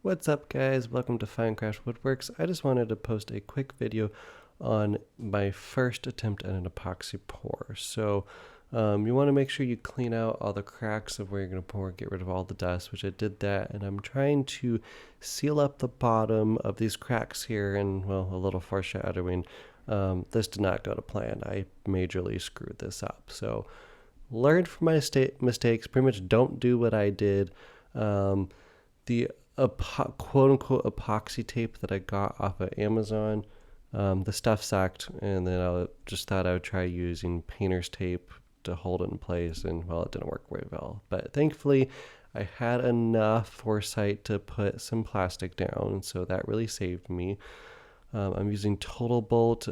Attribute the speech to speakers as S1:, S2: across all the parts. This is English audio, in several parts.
S1: What's up, guys? Welcome to Finecraft Woodworks. I just wanted to post a quick video on my first attempt at an epoxy pour. So you want to make sure you clean out all the cracks of where you're going to pour, get rid of all the dust, which I did that, and I'm trying to seal up the bottom of these cracks here. And well, a little foreshadowing, this did not go to plan. I majorly screwed this up. So learn from my mistakes, pretty much don't do what I did. The quote-unquote epoxy tape that I got off of Amazon, the stuff sucked, and then I just thought I would try using painter's tape to hold it in place, and well, it didn't work very well. But thankfully, I had enough foresight to put some plastic down, so that really saved me. I'm using Total Bolt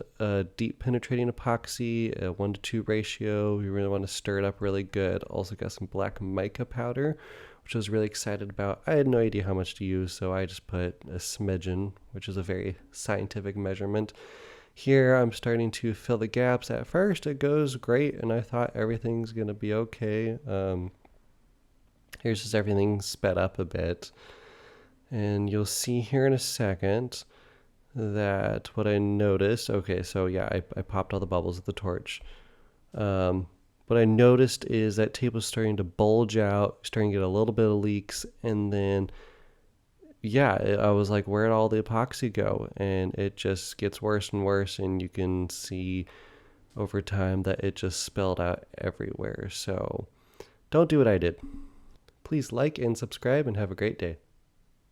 S1: deep penetrating epoxy, a 1:2 ratio. You really want to stir it up really good. Also got some black mica powder, which I was really excited about. I had no idea how much to use, so I just put a smidgen, which is a very scientific measurement. Here I'm starting to fill the gaps. At first it goes great, and I thought everything's going to be okay. Here's just everything sped up a bit. And you'll see here in a second that what I noticed, okay, so yeah, I popped all the bubbles with the torch. What I noticed is that tape was starting to bulge out, starting to get a little bit of leaks, and then, yeah, I was like, where'd all the epoxy go? And it just gets worse and worse, and you can see over time that it just spilled out everywhere. So don't do what I did. Please like and subscribe, and have a great day.